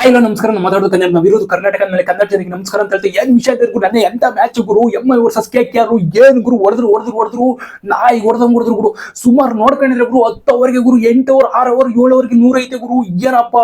ಇಲ್ಲ ನಮಸ್ಕಾರ ಮಾತಾಡೋದು ಕನ್ನಡ ನಾವಿರೋದು ಕರ್ನಾಟಕ ಮೇಲೆ ಕನ್ನಡ ಜನರಿಗೆ ನಮಸ್ಕಾರ ಅಂತ ಹೇಳ್ತೀವಿ. ಏನ್ ವಿಷಯ ಗುರು, ನನ್ನ ಎಂತ ಮ್ಯಾಚ್ ಗುರು, MI ವರ್ಸಸ್ KKR ಏನ್ ಗುರು ಹೊಡೆದ್ರು ನಾಯಿ ಹೊಡೆದ್ರು ಗುರು. ಸುಮಾರು ನೋಡ್ಕೊಂಡಿದ್ರೆ ಗುರು 10 ಓವರ್ಗೆ ಗುರು 8 ಓವರ್ 6 ಓವರ್ 7 ಓವರ್ಗೆ 100 ಐತೆ ಗುರು. ಏನಪ್ಪ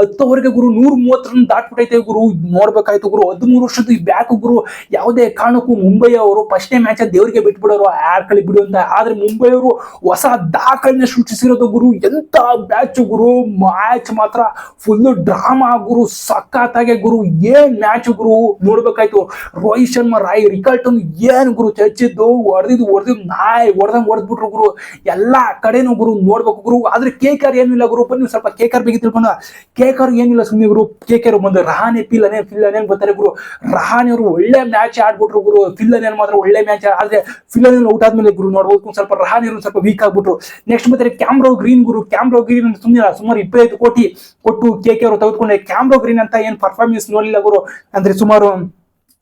10 ಓವರ್ಗೆ ಗುರು 130 ರನ್ ದಾಟ್ಬಿಟ್ಟೈತೆ ಗುರು. ನೋಡ್ಬೇಕಾಯ್ತು ಗುರು 13 ವರ್ಷದ ಬ್ಯಾಕ್ ಗುರು. ಯಾವುದೇ ಕಾರಣಕ್ಕೂ ಮುಂಬೈ ಅವರು ಫಸ್ಟ್ ಮ್ಯಾಚ್ ದೇವರಿಗೆ ಬಿಟ್ಬಿಡೋರು ಆಡ್ಕಳಿ ಬಿಡು ಅಂತ. ಆದ್ರೆ ಮುಂಬೈ ಅವರು ಹೊಸ ದಾಖಲೆನ ಸೃಷ್ಟಿಸಿರೋದು ಗುರು. ಎಂತ ಮ್ಯಾಚ್ ಗುರು, ಮ್ಯಾಚ್ ಮಾತ್ರ ಫುಲ್ ಡ್ರಾಮಾ ಗುರು, ಸಖತ್ತಾಗೆ ಗುರು. ಏನ್ ಮ್ಯಾಚ್ ಗುರು, ನೋಡ್ಬೇಕಾಯ್ತು. ರೋಹಿತ್ ಶರ್ಮಾ, ರಿಕಲ್ಟನ್ ಏನ್ ಗುರು ಚಚ್ಚಿದ್ದು, ಹೊಡೆದಿದ್ದು ನಾಯಿ ಹೊಡೆದ್ಬಿಟ್ರು ಗುರು. ಎಲ್ಲಾ ಕಡೆನೂ ಗುರು ನೋಡ್ಬೇಕು ಗುರು. ಆದ್ರೆ KKR ಏನಿಲ್ಲ ಗುರು. ಬನ್ನಿ ಸ್ವಲ್ಪ KKR ಬಗ್ಗೆ ತಿಳ್ಕೊಂಡು. KKR ಏನಿಲ್ಲ ಸುಮ್ಮನೆ ಗುರು. KKR ಬಂದು ರಹಾನೆ ಫಿಲ್ ಅನೇನ್ ಬರ್ತಾರೆ ಗುರು. ರಹಾನೆ ಅವರು ಒಳ್ಳೆ ಮ್ಯಾಚ್ ಆಡ್ಬಿಟ್ರು ಗುರು. ಫಿಲ್ ಅನೇನ್ ಮಾತ್ರ ಒಳ್ಳೆ ಮ್ಯಾಚ್. ಆದ್ರೆ ಫಿಲ್ ಅನೇನ್ ಔಟ್ ಆದ್ಮೇಲೆ ಗುರು ನೋಡ್ಬೇಕು ಸ್ವಲ್ಪ ರಹಾನೆ ಸ್ವಲ್ಪ ವೀಕ್ ಆಗ್ಬಿಟ್ರು. ನೆಕ್ಸ್ಟ್ ಬರ್ತಾರೆ ಕ್ಯಾಮ್ರೋ ಗ್ರೀನ್ ಗುರು. ಕ್ಯಾಮ್ರೋ ಗ್ರೀನ್ ಸುಮ್ಮನೆ ಸುಮಾರು 25 ಕೋಟಿ ಕೊಟ್ಟು KKR ತೆಗೆದುಕೊಂಡೆ. ಕ್ಯಾಮ್ರೋ ಗ್ರೀನ್ ಅಂತ ಏನ್ ಪರ್ಫಾರ್ಮೆನ್ಸ್ ನೋಡಲಿಲ್ಲ ಗುರು. ಅಂದ್ರೆ ಸುಮಾರು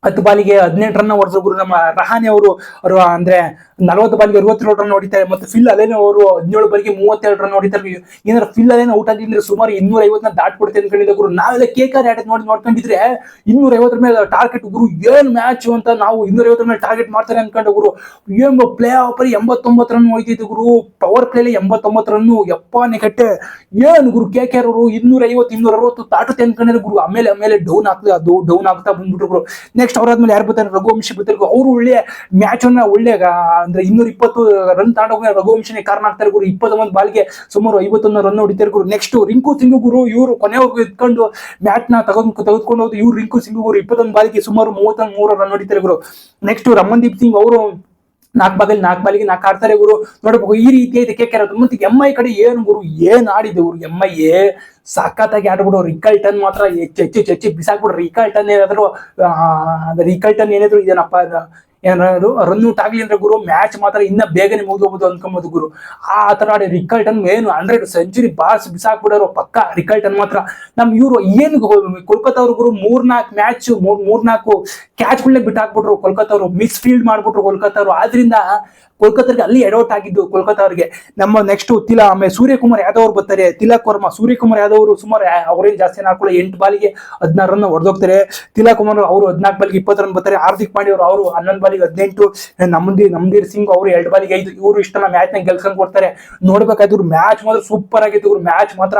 10 ಬಾಲಿಗೆ 18 ರನ್ ಹೊಡೆದ್ರು ಗುರು. ನಮ್ಮ ರಹಾನೆ ಅವರು ಅಂದ್ರೆ 40 ಬಾಲಿಗೆ 67 ರನ್ ಹೊಡಿತಾರೆ. ಮತ್ತೆ ಫಿಲ್ ಅಲೇನ್ ಅವರು 17 ಬಾಲಿಗೆ 32 ರನ್ ಹೊಡಿತಾರೆ. ಏನಾರ ಫಿಲ್ ಅಲೇನ್ ಔಟ್ ಆಗಿದ್ರೆ ಸುಮಾರು 250 ದಾಟ್ಬಿಡ್ತೆ ಅನ್ಕೊಂಡಿದ್ದೆ ಗುರು. ನಾವೆಲ್ಲ KKR ನೋಡ್ಕೊಂಡಿದ್ರೆ 250 ಮೇಲೆ ಟಾರ್ಗೆಟ್ ಗುರು. ಏನ್ ಮ್ಯಾಚ್ ಅಂತ ನಾವು 250 ಮೇಲೆ ಟಾರ್ಗೆಟ್ ಮಾಡ್ತಾರೆ ಅನ್ಕೊಂಡೆ ಗುರು. ಏನ್ ಪ್ಲೇ ಆಫ್ 89 ರನ್ ಹೋಯ್ತಿತ್ತು ಗುರು. ಪವರ್ ಪ್ಲೇಲಿ 89 ರನ್. ಯಪ್ಪಾನೆ ಕಟ್ಟೆ ಏನ್ ಗುರು. KKR ಅವರು 250 260 ದಾಟುತ್ತೆ ಅನ್ಕೊಂಡಿದ್ರು ಗುರು. ಆಮೇಲೆ ಡೌನ್ ಆಗ್ತಾ ಬಂದ್ಬಿಟ್ರು ಗುರು. ನೆಕ್ಸ್ಟ್ ಅವ್ರಾದ್ಮೇಲೆ ಯಾರು ಬರ್ತಾರೆ, ರಘುವಂಶಿ ಬರ್ತಾರೆ. ಅವರು ಒಳ್ಳೆ ಮ್ಯಾಚ್ ಅನ್ನ ಒಳ್ಳೆ ಅಂದ್ರೆ 220 ರನ್ ತಾಂಡೋಗ ರಘುವಂಶನೇ ಕಾರಣ ಆಗ್ತಾರೆ ಗುರು. 21 ಬಾಲ್ಗೆ ಸುಮಾರು 51 ರನ್ ಹೊಡಿತಾರೆ ಗುರು. ನೆಕ್ಸ್ಟ್ ರಿಂಕು ಸಿಂಗ್ ಗುರು. ಇವರು ಕೊನೆವರೆಗೂ ಎತ್ಕೊಂಡು ಮ್ಯಾಚ್ ನ ತೆಗೆದುಕೊಂಡು ಹೋದ್ರು. ಇವ್ರು ರಿಂಕು ಸಿಂಗ್ ಗುರು 21 ಬಾಲ್ಗೆ ಸುಮಾರು 33 ರನ್ ಹೊಡಿತಾರೆ ಗುರು. ನೆಕ್ಸ್ಟ್ ರಮನ್ದೀಪ್ ಸಿಂಗ್ ಅವರು 4 ಬಾಲಿಗೆ 4 ಆಡ್ತಾರೆ ಗುರು. ನೋಡ್ಬೇಕು ಈ ರೀತಿ ಐತೆ KKR. ಮತ್ತೆ MI ಕಡೆ ಏನು ಗುರು, ಏನ್ ಆಡಿದೆ ಗುರು. MI ಸಖತ್ತಾಗಿ ಆಡ್ಬಿಡು. ರಿಕಲ್ಟನ್ ಮಾತ್ರ ಹೆಚ್ಚಿ ಬಿಸಾಕ್ಬಿಡ್ರು. ರಿಕಲ್ಟನ್ ಏನಾದ್ರು ಇದೇನಪ್ಪ ಏನಾದ್ರು ರನ್ ಔಟ್ ಆಗ್ಲಿ ಅಂದ್ರೆ ಗುರು ಮ್ಯಾಚ್ ಮಾತ್ರ ಇನ್ನ ಬೇಗನೆ ಮುಗಿದೋಗ್ಬೋದು ಅನ್ಕೊಂಬೋದು ಗುರು. ಆ ತರ ಆಡಿ ರಿಕಲ್ಟನ್ ಏನು 100 ಸೆಂಚುರಿ ಬಾರ್ಸ್ ಬಿಸಾಕ್ಬಿಡೋರು ಪಕ್ಕ. ರಿಕಲ್ಟನ್ ಮಾತ್ರ ಇವ್ರು ಏನು ಕೋಲ್ಕತ್ತಾ ಅವ್ರು ಗುರು 3-4 ಮ್ಯಾಚ್ 3-4 ಕ್ಯಾಚ್ಗಳನ್ನ ಬಿಟ್ಟಾಕ್ಬಿಟ್ರು ಕೋಲ್ಕತ್ತಾ ಅವರು. ಮಿಸ್ ಫೀಲ್ಡ್ ಮಾಡ್ಬಿಟ್ರು ಕೋಲ್ಕತ್ತಾ ಅವರು. ಆದ್ರಿಂದ ಕೋಲ್ಕತ್ತಾರಿಗೆ ಅಲ್ಲಿ ಎಡೌಟ್ ಆಗಿದ್ದು ಕೋಲ್ಕತ್ತಾ ಅವ್ರಿಗೆ. ನಮ್ಮ ನೆಕ್ಸ್ಟ್ ಆಮೇಲೆ ಸೂರ್ಯಕುಮಾರ್ ಯಾದವ್ ಅವ್ರು ಬರ್ತಾರೆ. ತಿಲಕ್ ವರ್ಮಾ, ಸೂರ್ಯಕುಮಾರ್ ಯಾದವ್ ಅವರು ಸುಮಾರು ಅವ್ರೇನ್ ಜಾಸ್ತಿ ಹಾಕೊಳ್ಳಿ 8 ಬಾಲಿಗೆ 16 ರನ್ ಹೊಡೆದೋಗ್ತಾರೆ. ತಿಲಕ್ ಕುಮಾರ್ ಅವರು 14 ಬಾಲಿಗೆ 20 ರನ್ ಬರ್ತಾರೆ. ಹಾರ್ದಿಕ್ ಪಾಂಡ್ಯ ಅವರು 11 ಬಾಲಿಗೆ 18. ನಮ್ದೀರ್ ಸಿಂಗ್ ಅವರು 2 ಬಾಲಿಗೆ 5. ಇವರು ಇಷ್ಟೆಲ್ಲ ಮ್ಯಾಚ್ ನ ಗೆಲ್ಸ್ಕೊಂಡ್ ಕೊಡ್ತಾರೆ. ನೋಡ್ಬೇಕಾಯ್ತು ಮ್ಯಾಚ್ ಮಾತ್ರ ಸೂಪರ್ ಆಗಿತ್ತು ಗುರು. ಮ್ಯಾಚ್ ಮಾತ್ರ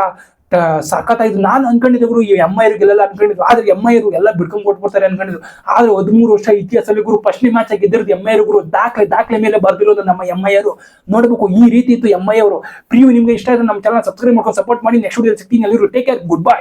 ಸಖತ್ತಾಯ್ತು. ನಾನು ಅನ್ಕೊಂಡಿದ್ದೆ ಗುರು ಈ MI ಗೆಲ್ಲ ಅನ್ಕೊಂಡಿದ್ರು. ಆದ್ರೆ MI ಎಲ್ಲ ಬಿಡ್ಕೊಂಡ್ ಕೊಟ್ಬಿಡ್ತಾರೆ ಅನ್ಕೊಂಡಿದ್ರು. ಆದ್ರೆ 13 ವರ್ಷ ಇತಿಹಾಸದಲ್ಲಿ ಗುರು ಫಸ್ಟ್ ಮ್ಯಾಚ್ ಗೆದ್ದಿರೋದು MI ಗುರು. ದಾಖಲೆ ಮೇಲೆ ಬರ್ದಿರೋದು ನಮ್ಮ MI. ನೋಡ್ಬೇಕು ಈ ರೀತಿ ಇತ್ತು MI ಅವರು. ಪ್ರಿವ್ಯೂ ನಿಮ್ಗೆ ಇಷ್ಟ ಆದ್ರೆ ನಮ್ಮ ಚಾನಲ್ ಸಬ್ಸ್ಕ್ರೈಬ್ ಮಾಡ್ಕೊಂಡು ಸಪೋರ್ಟ್ ಮಾಡಿ. ನೆಕ್ಸ್ಟ್ ವಿಡಿಯೋ ಸಿಗ್ತೀನಿ. ಎಲ್ಲರೂ ಟೇಕ್ ಕೇರ್, ಗುಡ್ ಬೈ.